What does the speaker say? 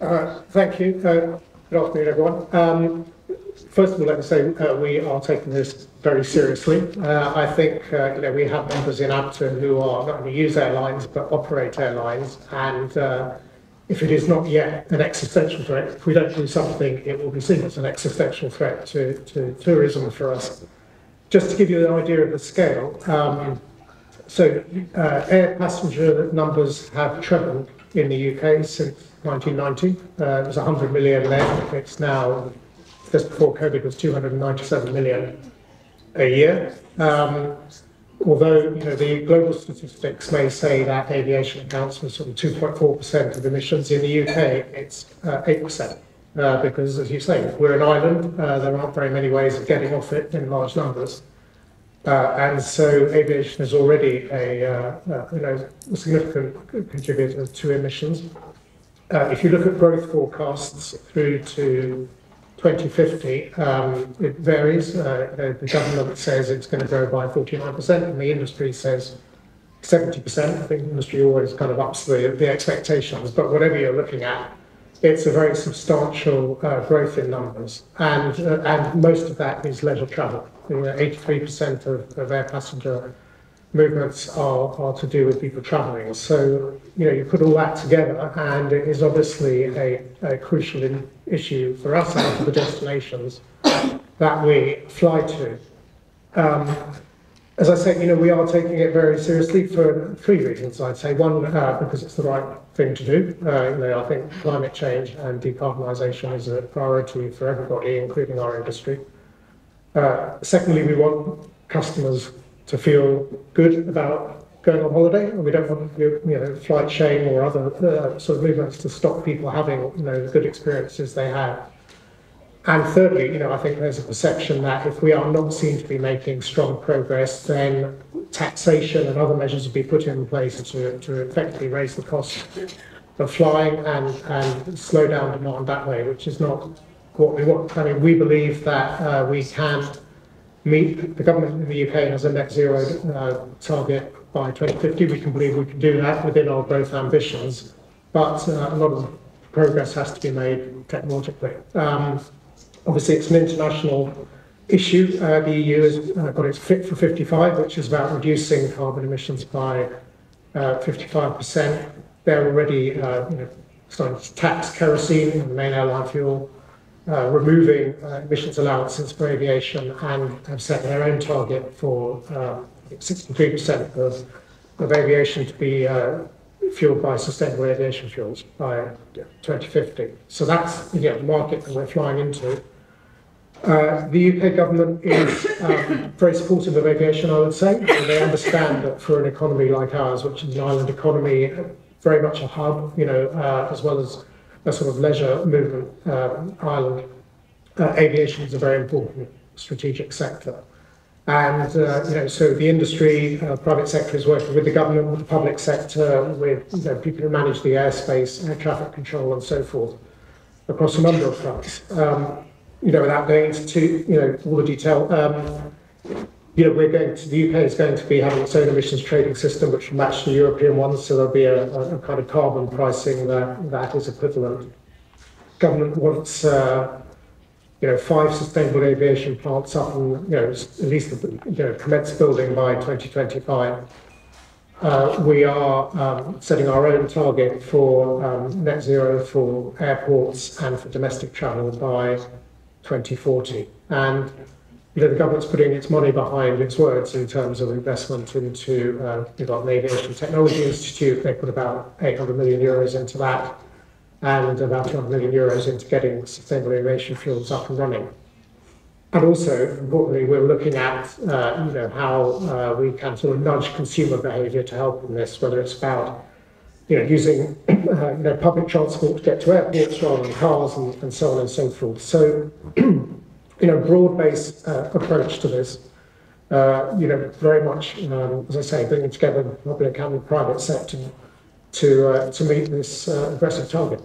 Thank you. Good afternoon, everyone. First of all, let me say we are taking this very seriously. I think we have members in ABTA who are not only use airlines but operate airlines, and if it is not yet an existential threat, if we don't do something, it will be seen as an existential threat to tourism for us. Just to give you an idea of the scale, air passenger numbers have trebled in the UK since 1990. It was 100 million then. It's now, just before COVID, was 297 million a year. Although the global statistics may say that aviation accounts for sort of 2.4% of emissions, in the UK it's 8%. Because, as you say, we're an island. There aren't very many ways of getting off it in large numbers. And so aviation is already a significant contributor to emissions. If you look at growth forecasts through to 2050, it varies. The government says it's going to grow by 49%, and the industry says 70%. I think the industry always kind of ups the expectations, but whatever you're looking at, it's a very substantial growth in numbers, and most of that is leisure travel. 83% of air passenger movements are to do with people travelling. So you put all that together, and it is obviously a crucial issue for us and for the destinations that we fly to. As I say, we are taking it very seriously for three reasons, I'd say. One, because it's the right thing to do. I think climate change and decarbonisation is a priority for everybody, including our industry. Secondly, we want customers to feel good about going on holiday, and we don't want flight shame or other sort of movements to stop people having the good experiences they have. And thirdly, I think there's a perception that if we are not seen to be making strong progress, then taxation and other measures will be put in place to effectively raise the cost of flying and slow down demand that way, which is not what we want. I mean, we believe that we can meet, the government in the UK has a net zero target by 2050. We can believe we can do that within our growth ambitions, but a lot of progress has to be made technologically. Obviously, it's an international issue. The EU has got its Fit for 55, which is about reducing carbon emissions by 55%. They're already starting to tax kerosene, the main airline fuel, removing emissions allowances for aviation, and have set their own target for 63% of aviation to be fueled by sustainable aviation fuels by 2050. So that's the market that we're flying into. The UK government is very supportive of aviation, I would say. And they understand that for an economy like ours, which is an island economy, very much a hub, as well as a sort of leisure movement island, aviation is a very important strategic sector. And so the industry, private sector is working with the government, with the public sector, with people who manage the airspace, air traffic control, and so forth, across a number of fronts. Without going into all the detail, the UK is going to be having its own emissions trading system, which will match the European ones. So there'll be a kind of carbon pricing that is equivalent. Government wants 5 sustainable aviation plants up and at least commence building by 2025. We are setting our own target for net zero for airports and for domestic travel by 2040. And the government's putting its money behind its words in terms of investment into we've got an Aviation Technology Institute. They put about 800 million euros into that, and about 200 million euros into getting sustainable aviation fuels up and running. And also, importantly, we're looking at how we can sort of nudge consumer behaviour to help in this, whether it's about using public transport to get to airports rather than cars, and so on and so forth. So, broad-based approach to this. Very much, as I say, bringing together the public and the private sector to meet this aggressive target.